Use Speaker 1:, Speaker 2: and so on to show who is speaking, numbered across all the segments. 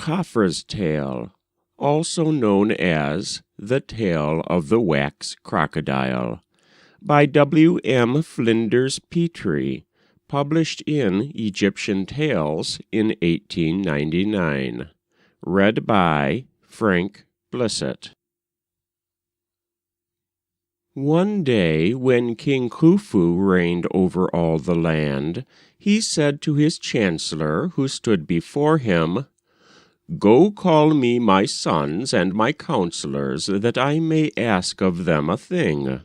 Speaker 1: Khafra's Tale, also known as The Tale of the Wax Crocodile, by W.M. Flinders Petrie, published in Egyptian Tales in 1899. Read by Frank Blissett. One day, when King Khufu reigned over all the land, he said to his chancellor, who stood before him, "Go call me my sons and my counselors, that I may ask of them a thing."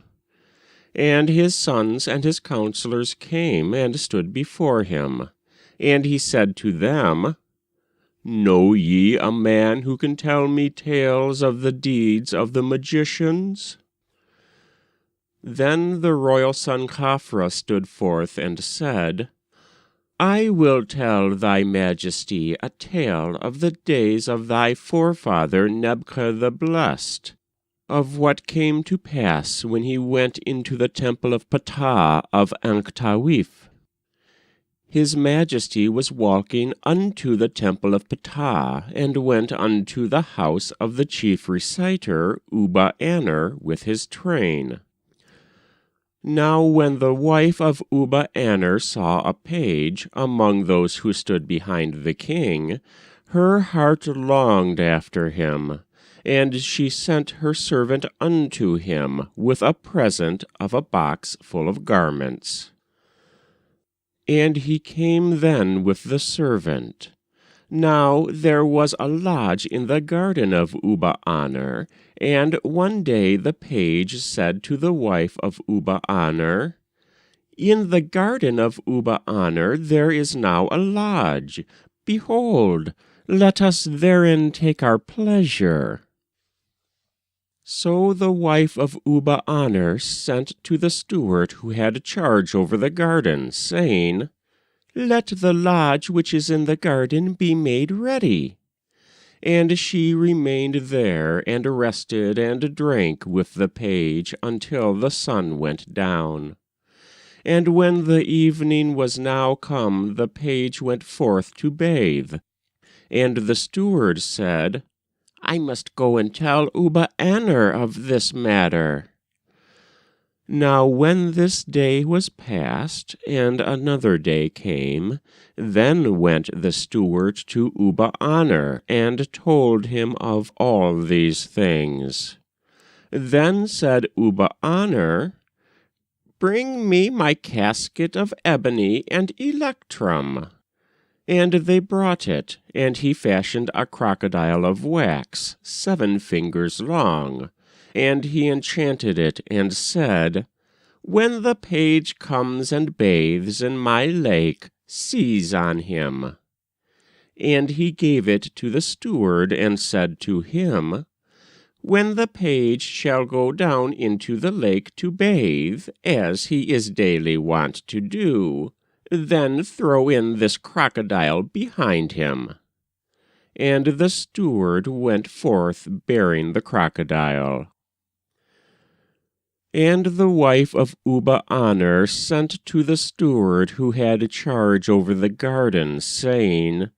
Speaker 1: And his sons and his counselors came and stood before him. And he said to them, "Know ye a man who can tell me tales of the deeds of the magicians?" Then the royal son Khafra stood forth and said, "I will tell thy majesty a tale of the days of thy forefather Nebka the Blessed, of what came to pass when he went into the temple of Ptah of Anktawif. His majesty was walking unto the temple of Ptah, and went unto the house of the chief reciter Uba-aner with his train. Now when the wife of Uba-aner saw a page among those who stood behind the king, her heart longed after him, and she sent her servant unto him with a present of a box full of garments. And he came then with the servant. Now there was a lodge in the garden of Uba-aner, and one day the page said to the wife of Uba-aner, "In the garden of Uba-aner there is now a lodge. Behold, let us therein take our pleasure." So the wife of Uba-aner sent to the steward who had charge over the garden, saying, "Let the lodge which is in the garden be made ready." And she remained there, and rested and drank with the page until the sun went down. And when the evening was now come, the page went forth to bathe. And the steward said, "I must go and tell Uba-aner of this matter." Now when this day was past, and another day came, then went the steward to Uba-aner, and told him of all these things. Then said Uba-aner, "Bring me my casket of ebony and electrum." And they brought it, and he fashioned a crocodile of wax, 7 fingers long. And he enchanted it, and said, "When the page comes and bathes in my lake, seize on him." And he gave it to the steward, and said to him, "When the page shall go down into the lake to bathe, as he is daily wont to do, then throw in this crocodile behind him." And the steward went forth bearing the crocodile. And the wife of Uba-aner sent to the steward who had charge over the garden, saying,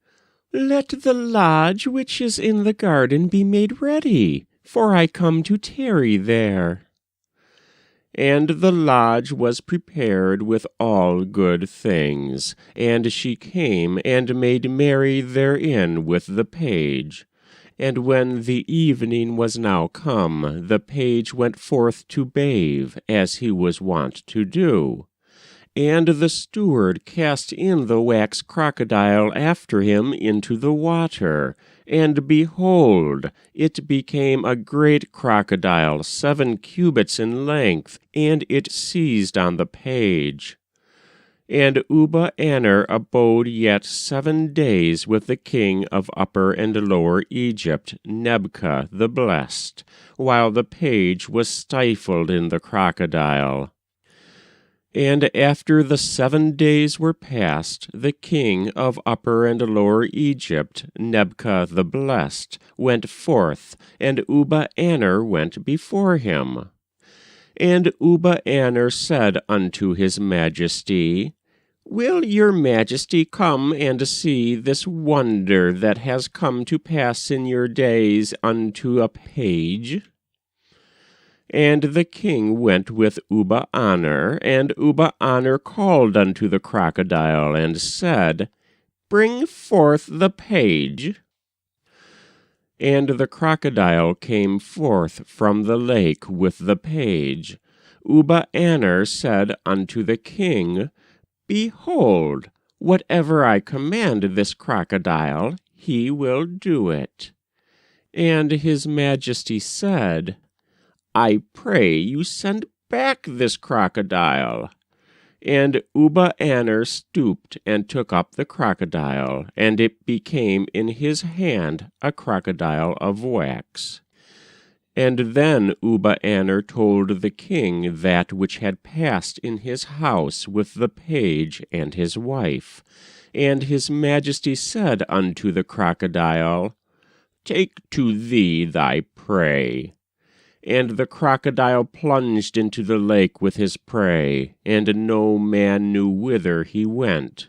Speaker 1: "Let the lodge which is in the garden be made ready, for I come to tarry there." And the lodge was prepared with all good things, and she came and made merry therein with the page. And when the evening was now come, the page went forth to bathe, as he was wont to do. And the steward cast in the wax crocodile after him into the water, and behold, it became a great crocodile, 7 cubits in length, and it seized on the page. And Uba-aner abode yet 7 days with the king of Upper and Lower Egypt, Nebka the Blessed, while the page was stifled in the crocodile. And after the 7 days were past, the king of Upper and Lower Egypt, Nebka the Blessed, went forth, and Uba-aner went before him. And Uba-aner said unto his majesty, "Will your majesty come and see this wonder that has come to pass in your days unto a page?" And the king went with Uba-aner, and Uba-aner called unto the crocodile, and said, "Bring forth the page." And the crocodile came forth from the lake with the page. Uba-aner said unto the king, "Behold, whatever I command this crocodile, he will do it." And his majesty said, "I pray you send back this crocodile." And Uba-aner stooped and took up the crocodile, and it became in his hand a crocodile of wax. And then Uba-aner told the king that which had passed in his house with the page and his wife. And his majesty said unto the crocodile, "Take to thee thy prey." And the crocodile plunged into the lake with his prey, and no man knew whither he went.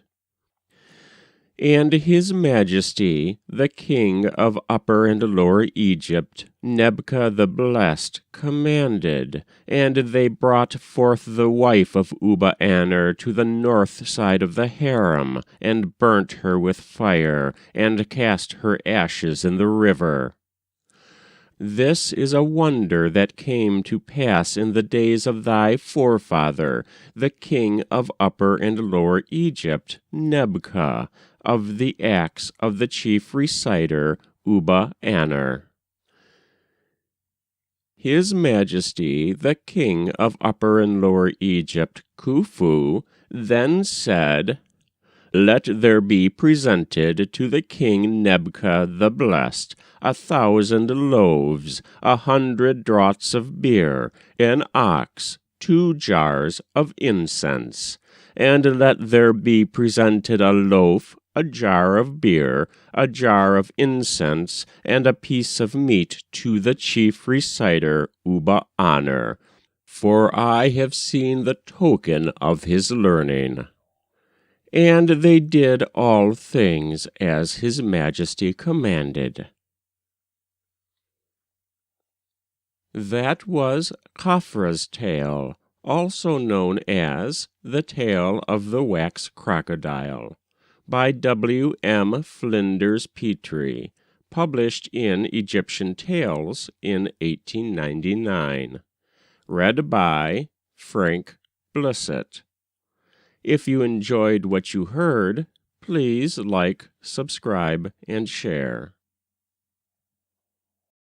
Speaker 1: And his majesty, the king of Upper and Lower Egypt, Nebka the Blessed, commanded, and they brought forth the wife of Uba-aner to the north side of the harem, and burnt her with fire, and cast her ashes in the river. This is a wonder that came to pass in the days of thy forefather, the king of Upper and Lower Egypt, Nebka, of the acts of the chief reciter, Uba-aner. His Majesty, the king of Upper and Lower Egypt, Khufu, then said, "Let there be presented to the king Nebka the Blessed 1,000 loaves, 100 draughts of beer, an ox, 2 jars of incense. And let there be presented a loaf, a jar of beer, a jar of incense, and a piece of meat to the chief reciter Uba-aner, for I have seen the token of his learning." And they did all things as his majesty commanded. That was Khafra's tale, also known as The Tale of the Wax Crocodile, by W. M. Flinders Petrie, published in Egyptian Tales in 1899. Read by Frank Blissett. If you enjoyed what you heard, please like, subscribe, and share.